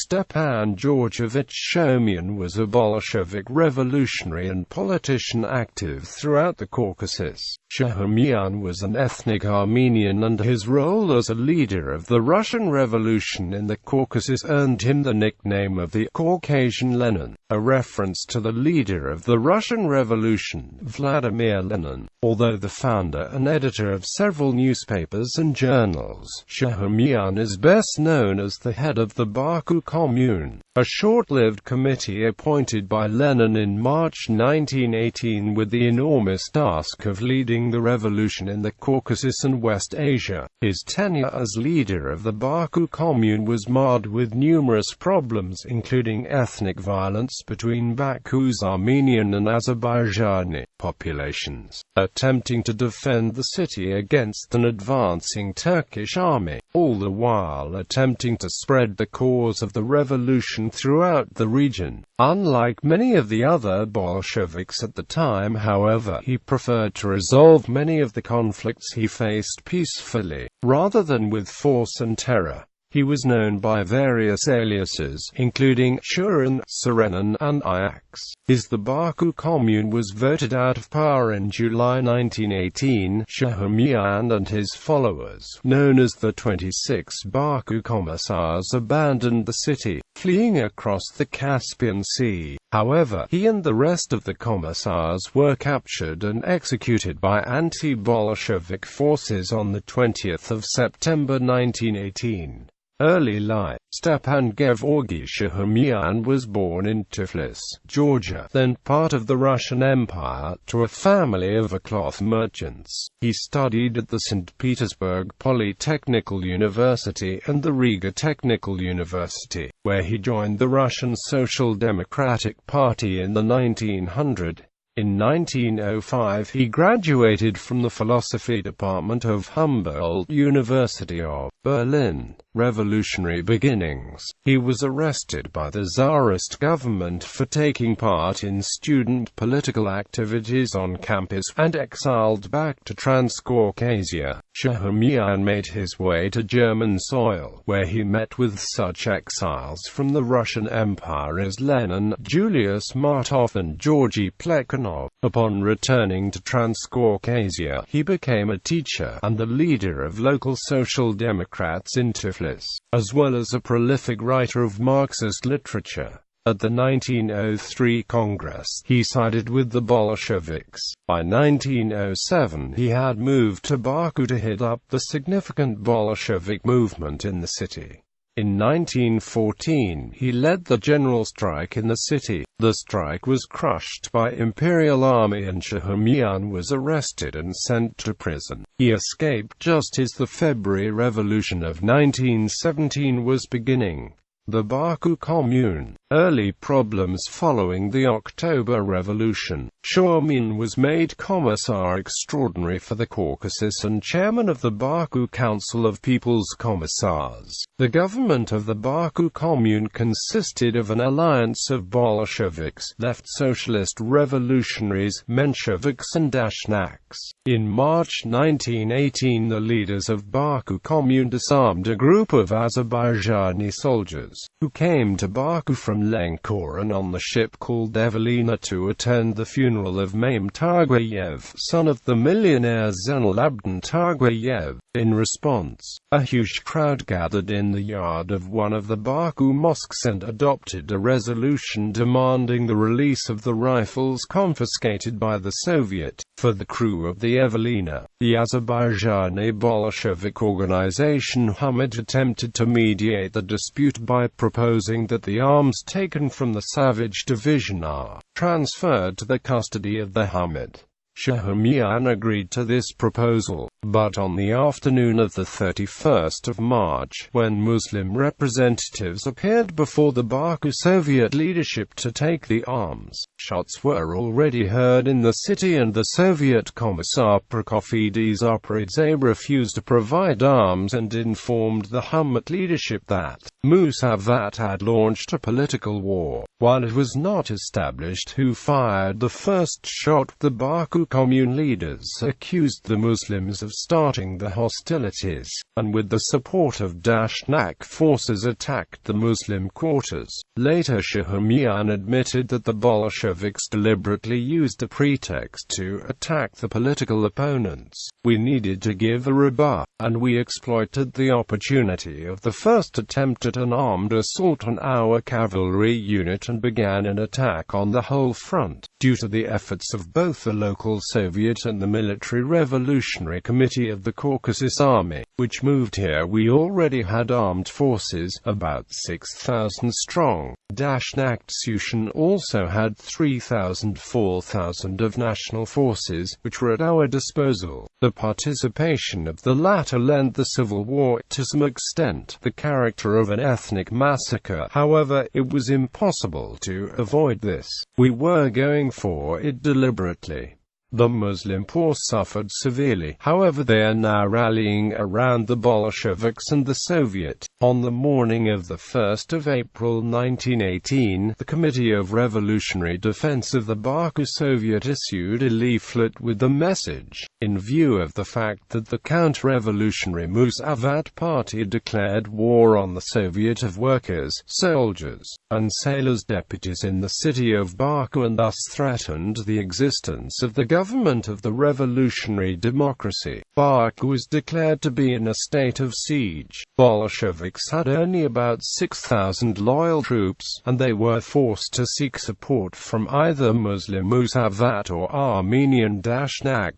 Stepan Georgevich Shaumian was a Bolshevik revolutionary and politician active throughout the Caucasus. Shaumian was an ethnic Armenian, and his role as a leader of the Russian Revolution in the Caucasus earned him the nickname of the Caucasian Lenin, a reference to the leader of the Russian Revolution, Vladimir Lenin. Although the founder and editor of several newspapers and journals, Shaumian is best known as the head of the Baku Commune, a short-lived committee appointed by Lenin in March 1918 with the enormous task of leading the revolution in the Caucasus and West Asia. His tenure as leader of the Baku Commune was marred with numerous problems, including ethnic violence between Baku's Armenian and Azerbaijani populations, attempting to defend the city against an advancing Turkish army, all the while attempting to spread the cause of the revolution throughout the region. Unlike many of the other Bolsheviks at the time, however, he preferred to resolve many of the conflicts he faced peacefully, rather than with force and terror. He was known by various aliases, including Shurin, Serenin, and Ajax. The Baku Commune was voted out of power in July 1918. Shaumian and his followers, known as the 26 Baku Commissars, abandoned the city, fleeing across the Caspian Sea. However, he and the rest of the commissars were captured and executed by anti-Bolshevik forces on the 20th of September 1918. Early life. Stepan Georgevich Shaumian was born in Tiflis, Georgia, then part of the Russian Empire, to a family of cloth merchants. He studied at the St. Petersburg Polytechnical University and the Riga Technical University, where he joined the Russian Social Democratic Party in the 1900s. In 1905 he graduated from the philosophy department of Humboldt University of Berlin. Revolutionary beginnings. He was arrested by the Tsarist government for taking part in student political activities on campus, and exiled back to Transcaucasia. Shaumian made his way to German soil, where he met with such exiles from the Russian Empire as Lenin, Julius Martov, and Georgy Plekhanov. Upon returning to Transcaucasia, he became a teacher and the leader of local Social Democrats in Tiflis, as well as a prolific writer of Marxist literature. At the 1903 Congress, he sided with the Bolsheviks. By 1907, he had moved to Baku to head up the significant Bolshevik movement in the city. In 1914, he led the general strike in the city. The strike was crushed by Imperial Army and Shaumian was arrested and sent to prison. He escaped just as the February Revolution of 1917 was beginning. The Baku Commune. Early problems following the October Revolution. Shaumian was made Commissar Extraordinary for the Caucasus and chairman of the Baku Council of People's Commissars. The government of the Baku Commune consisted of an alliance of Bolsheviks, left socialist revolutionaries, Mensheviks and Dashnaks. In March 1918, the leaders of Baku Commune disarmed a group of Azerbaijani soldiers, who came to Baku from Lenkoran on the ship called Evelina to attend the funeral of Maim Targwayev, son of the millionaire Zainalabdin Targwayev. In response, a huge crowd gathered in the yard of one of the Baku mosques and adopted a resolution demanding the release of the rifles confiscated by the Soviet. For the crew of the Evelina, the Azerbaijani Bolshevik organization Hamid attempted to mediate the dispute by proposing that the arms taken from the Savage division are transferred to the custody of the Hamid. Shaumian agreed to this proposal, but on the afternoon of the 31st of March, when Muslim representatives appeared before the Baku Soviet leadership to take the arms, shots were already heard in the city and the Soviet Commissar Prokofiev Zaporizhzhia refused to provide arms and informed the Hamid leadership that Musavat had launched a political war. While it was not established who fired the first shot, the Baku Commune leaders accused the Muslims of starting the hostilities, and with the support of Dashnak forces attacked the Muslim quarters. Later Shaumian admitted that the Bolsheviks deliberately used a pretext to attack the political opponents. We needed to give a rebuff, and we exploited the opportunity of the first attempt at an armed assault on our cavalry unit and began an attack on the whole front. Due to the efforts of both the local Soviet and the Military Revolutionary Committee of the Caucasus Army, which moved here, we already had armed forces, about 6,000 strong. Dashnak also had 3,000–4,000 of national forces, which were at our disposal. The participation of the latter lent the civil war, to some extent, the character of an ethnic massacre. However, it was impossible to avoid this. We were going for it deliberately. The Muslim poor suffered severely. However, they are now rallying around the Bolsheviks and the Soviet. On the morning of the 1st of April 1918, the Committee of Revolutionary Defense of the Baku Soviet issued a leaflet with the message, in view of the fact that the counter-revolutionary Musavat Party declared war on the Soviet of workers, soldiers, and sailors deputies in the city of Baku and thus threatened the existence of the government of the revolutionary democracy. Baku was declared to be in a state of siege. Bolsheviks had only about 6,000 loyal troops, and they were forced to seek support from either Muslim Musavat or Armenian Dashnak.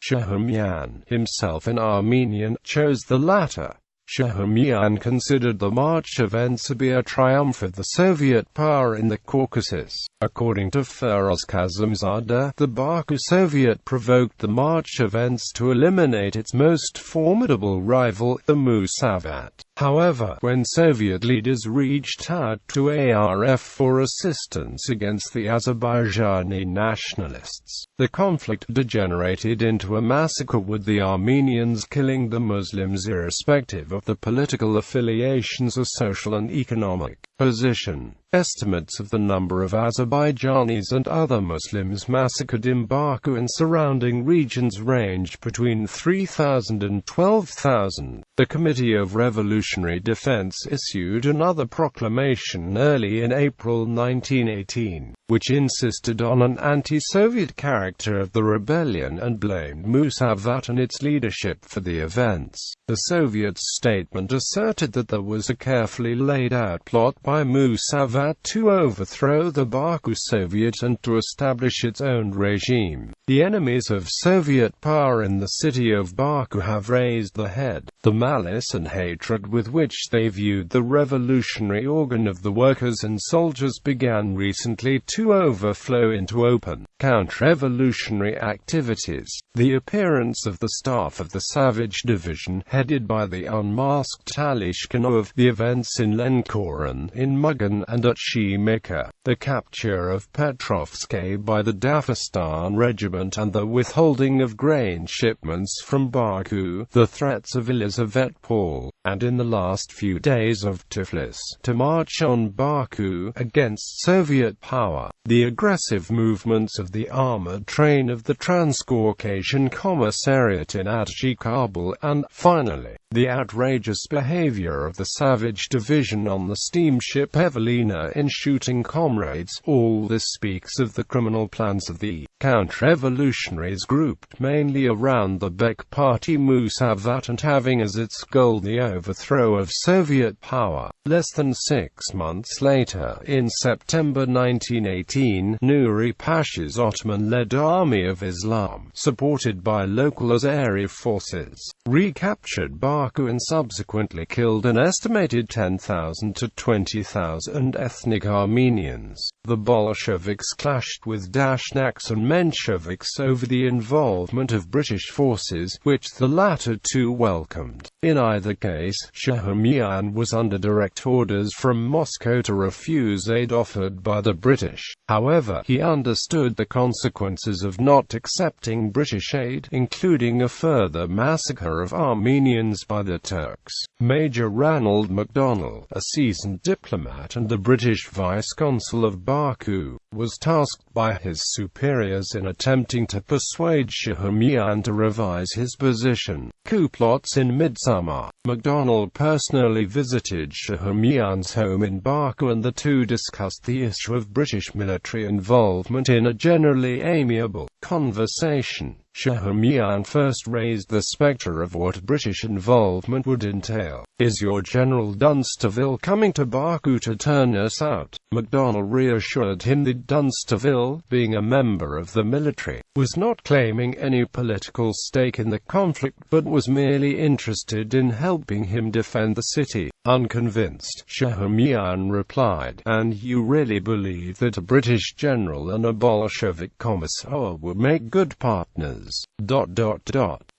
Shaumian, himself an Armenian, chose the latter. Shaumian considered the March events to be a triumph of the Soviet power in the Caucasus. According to Feroz Kazimzadeh, the Baku Soviet provoked the March events to eliminate its most formidable rival, the Musavat. However, when Soviet leaders reached out to ARF for assistance against the Azerbaijani nationalists, the conflict degenerated into a massacre, with the Armenians killing the Muslims irrespective of the political affiliations or social and economic position. Estimates of the number of Azerbaijanis and other Muslims massacred in Baku and surrounding regions ranged between 3,000 and 12,000. The Committee of Revolutionary Defense issued another proclamation early in April 1918, which insisted on an anti-Soviet character of the rebellion and blamed Musavat and its leadership for the events. The Soviet statement asserted that there was a carefully laid-out plot by Musavat to overthrow the Baku Soviet and to establish its own regime. The enemies of Soviet power in the city of Baku have raised the head. The malice and hatred with which they viewed the revolutionary organ of the workers and soldiers began recently to overflow into open counter-revolutionary activities. The appearance of the staff of the Savage Division, headed by the unmasked Talishkanov, the events in Lenkoran, in Mugan and at Shimika, the capture of Petrovsk by the Dagestan Regiment and the withholding of grain shipments from Baku, the threats of Elizavetpol, and in the last few days of Tiflis, to march on Baku against Soviet power, the aggressive movements of the armored train of the Transcaucasian Commissariat in Atchi, Kabul, and, finally, the outrageous behavior of the Savage Division on the steamship Evelina in shooting comrades. All this speaks of the criminal plans of the counter-revolutionaries grouped mainly around the Bek Party Musavat and having as its goal the overthrow of Soviet power. Less than 6 months later, in September 1918, Nuri Pasha's Ottoman-led Army of Islam, supported by local Azeri forces, recaptured Baku and subsequently killed an estimated 10,000 to 20,000 ethnic Armenians. Armenians. The Bolsheviks clashed with Dashnaks and Mensheviks over the involvement of British forces, which the latter two welcomed. In either case, Shaumian was under direct orders from Moscow to refuse aid offered by the British. However, he understood the consequences of not accepting British aid, including a further massacre of Armenians by the Turks. Major Ranald MacDonald, a seasoned diplomat and the British vice-consul of Baku, was tasked by his superiors in attempting to persuade Shaumian to revise his position. Coup plots in midsummer. MacDonald personally visited Shaumian's home in Baku and the two discussed the issue of British military involvement in a generally amiable conversation. Shaumian first raised the spectre of what British involvement would entail. "Is your General Dunsterville coming to Baku to turn us out?" MacDonald reassured him that Dunsterville, being a member of the military, was not claiming any political stake in the conflict but was merely interested in helping him defend the city. Unconvinced, Shaumian replied, "And you really believe that a British general and a Bolshevik commissar would make good partners?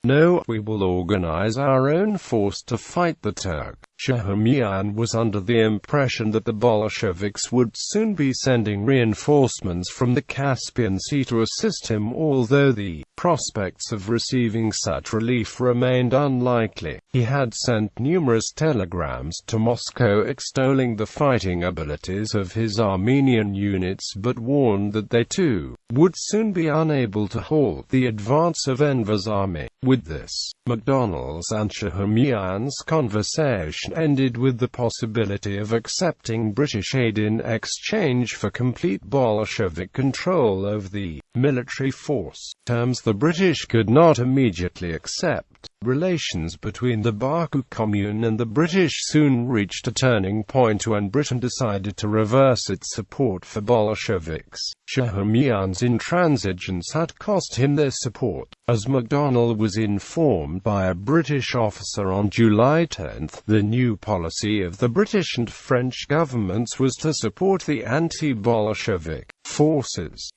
No, we will organize our own force to fight the Turk." Shaumian was under the impression that the Bolsheviks would soon be sending reinforcements from the Caspian Sea to assist him, although the prospects of receiving such relief remained unlikely. He had sent numerous telegrams to Moscow extolling the fighting abilities of his Armenian units but warned that they too would soon be unable to halt the advance of Enver's army. With this, MacDonald's and Shaumian's conversation ended with the possibility of accepting British aid in exchange for complete Bolshevik control over the military force, terms the British could not immediately accept. Relations between the Baku Commune and the British soon reached a turning point when Britain decided to reverse its support for Bolsheviks. Shaumian's intransigence had cost him their support, as MacDonald was informed by a British officer on July 10. The new policy of the British and French governments was to support the anti-Bolshevik forces.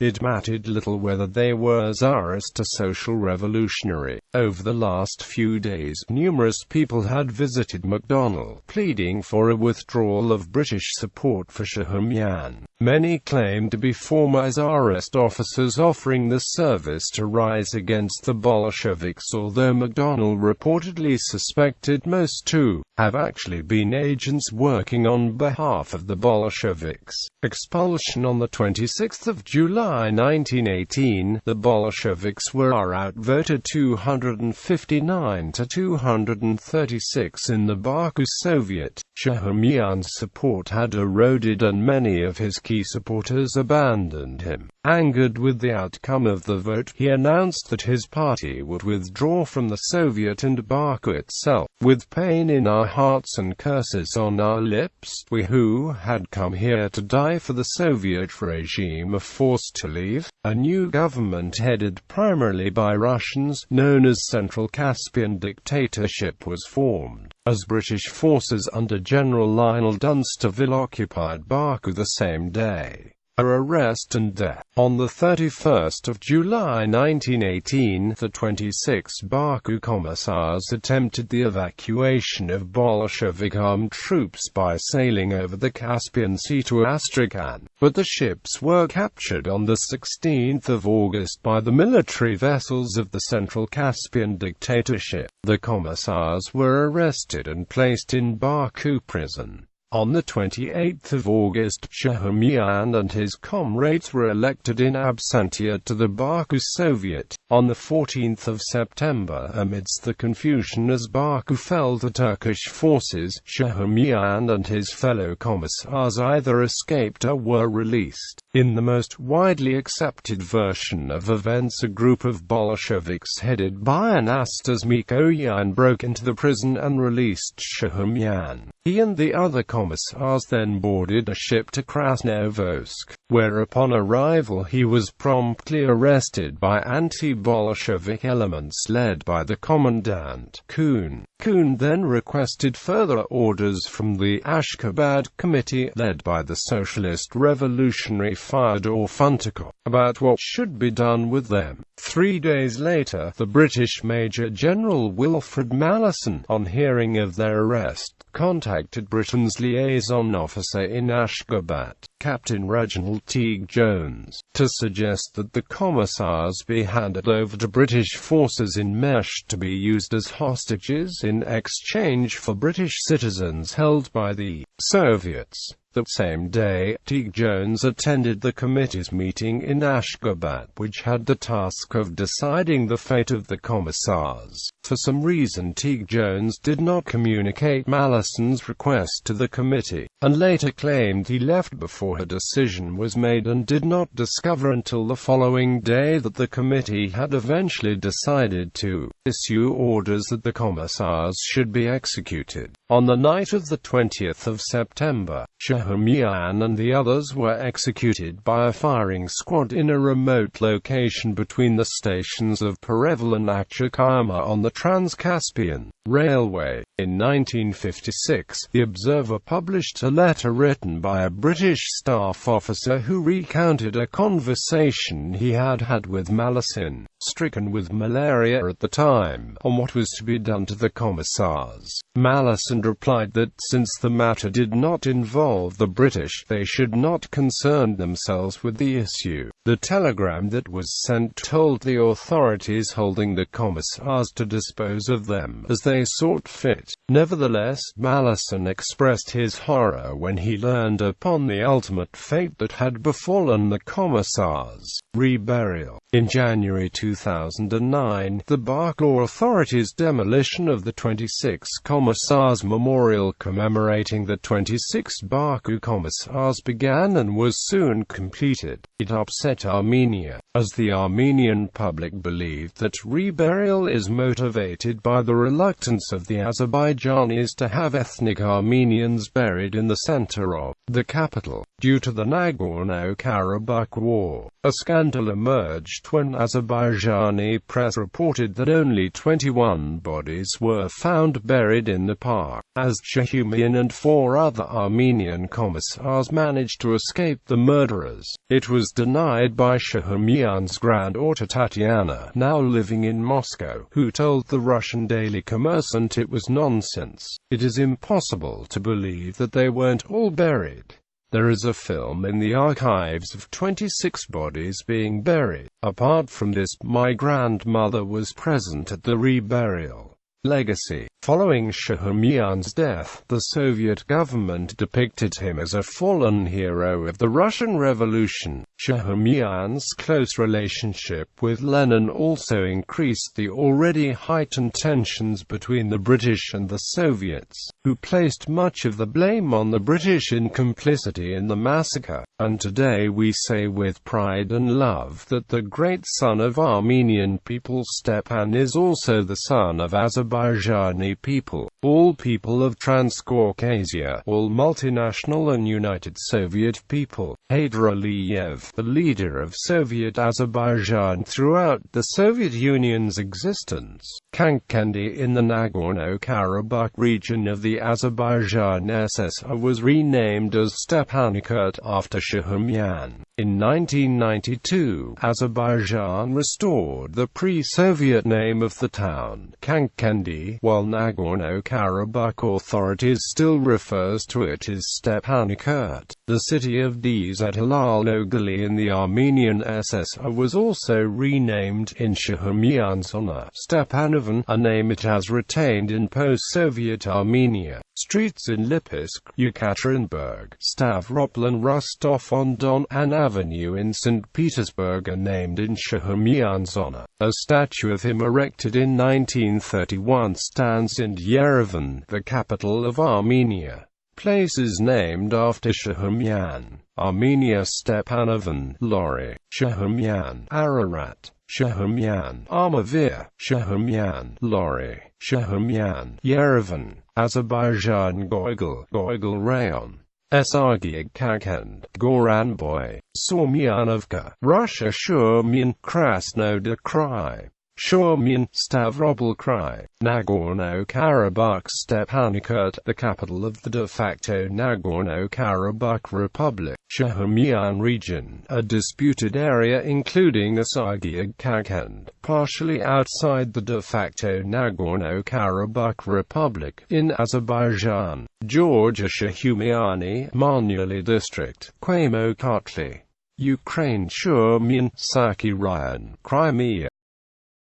It mattered little whether they were Tsarist or social revolutionary. Over the last few days, numerous people had visited MacDonald, pleading for a withdrawal of British support for Shaumian. Many claimed to be former Tsarist officers offering the service to rise against the Bolsheviks, although MacDonald reportedly suspected most to have actually been agents working on behalf of the Bolsheviks. Expulsion. On the 26th of July 1918, the Bolsheviks were outvoted 259 to 236 in the Baku Soviet. Shaumian's support had eroded and many of his key supporters abandoned him. Angered with the outcome of the vote, he announced that his party would withdraw from the Soviet and Baku itself. "With pain in our hearts and curses on our lips, we who had come here to die for the Soviet regime are forced to leave." A new government headed primarily by Russians, known as Central Caspian Dictatorship, was formed, as British forces under General Lionel Dunsterville occupied Baku the same day. Arrest and death. On the 31st of July 1918, the 26 Baku commissars attempted the evacuation of Bolshevik armed troops by sailing over the Caspian Sea to Astrakhan, but the ships were captured on the 16th of August by the military vessels of the Central Caspian Dictatorship. The commissars were arrested and placed in Baku prison. On the 28th of August, Shaumian and his comrades were elected in absentia to the Baku Soviet. On the 14th of September, amidst the confusion as Baku fell to Turkish forces, Shaumian and his fellow commissars either escaped or were released. In the most widely accepted version of events, a group of Bolsheviks headed by Anastas Mikoyan broke into the prison and released Shaumian. He and the other commissars then boarded a ship to Krasnovodsk, where upon arrival he was promptly arrested by anti-Bolshevik elements led by the commandant, Kuhn. Kuhn then requested further orders from the Ashgabat Committee, led by the Socialist Revolutionary Fyodor Funtikov, about what should be done with them. 3 days later, the British Major General Wilfred Malleson, on hearing of their arrest, contacted Britain's liaison officer in Ashgabat, Captain Reginald Teague Jones, to suggest that the commissars be handed over to British forces in Mesh to be used as hostages in exchange for British citizens held by the Soviets. The same day, Teague Jones attended the committee's meeting in Ashgabat, which had the task of deciding the fate of the commissars. For some reason, Teague Jones did not communicate Malleson's request to the committee, and later claimed he left before a decision was made and did not discover until the following day that the committee had eventually decided to issue orders that the commissars should be executed. On the night of the 20th of September, Shaumian and the others were executed by a firing squad in a remote location between the stations of Pereval and Akhchakama on the Trans-Caspian Railway. In 1956, The Observer published a letter written by a British staff officer who recounted a conversation he had had with Malleson, stricken with malaria at the time, on what was to be done to the commissars. Malleson replied that since the matter did not involve the British, they should not concern themselves with the issue. The telegram that was sent told the authorities holding the commissars to dispose of them as they sort fit. Nevertheless, Malleson expressed his horror when he learned upon the ultimate fate that had befallen the commissars. Reburial. In January 2009, the Baku authorities' demolition of the 26 Commissars Memorial commemorating the 26 Baku Commissars began and was soon completed. It upset Armenia, as the Armenian public believed that reburial is motivated by the reluctance of the Azerbaijanis to have ethnic Armenians buried in the center of the capital. Due to the Nagorno-Karabakh war, a scandal emerged when Azerbaijani press reported that only 21 bodies were found buried in the park, as Shaumian and 4 other Armenian commissars managed to escape the murderers. It was denied by Shaumian's granddaughter Tatiana, now living in Moscow, who told the Russian Daily Kommersant it was nonsense. It is impossible to believe that they weren't all buried. There is a film in the archives of 26 bodies being buried. Apart from this, my grandmother was present at the reburial. Legacy. Following Shaumian's death, the Soviet government depicted him as a fallen hero of the Russian Revolution. Shaumian's close relationship with Lenin also increased the already heightened tensions between the British and the Soviets, who placed much of the blame on the British in complicity in the massacre. And today we say with pride and love that the great son of Armenian people Stepan is also the son of Azerbaijani people, all people of Transcaucasia, all multinational and United Soviet people. Heydar Aliyev, the leader of Soviet Azerbaijan throughout the Soviet Union's existence. Kankendi in the Nagorno-Karabakh region of the Azerbaijan SSR was renamed as Stepanakert after Shaumian. In 1992, Azerbaijan restored the pre-Soviet name of the town, Kankendi, while Nagorno-Karabakh authorities still refers to it as Stepanakert. The city of Dzat-Halal-Oghali in the Armenian SSR was also renamed in Shaumian's honor, Stepanovan, a name it has retained in post-Soviet Armenia. Streets in Lipetsk, Yekaterinburg, Stavropol and Rostov-on-Don, and avenue in St. Petersburg are named in Shaumian's honor. A statue of him erected in 1931 stands in Yerevan, the capital of Armenia. Places named after Shahumyan: Armenia, Stepanovan, Lori, Shahumyan, Ararat, Shahumyan, Armavir, Shahumyan, Lori, Shahumyan, Yerevan, Azerbaijan, Goygel Rayon, Esargiag Kakand, Goranboy, Sormianovka, Russia, Shaumian, Krasnodar Krai, Shaumian, Stavropol Krai, Nagorno-Karabakh, Stepanakert, the capital of the de facto Nagorno-Karabakh Republic, Shahumyan region, a disputed area including Asargiag Kakand, partially outside the de facto Nagorno-Karabakh Republic, in Azerbaijan, Georgia, Shahumyani, Marnyuli district, Kwamo Kotli, Ukraine, Shaumian, Saki Ryan, Crimea,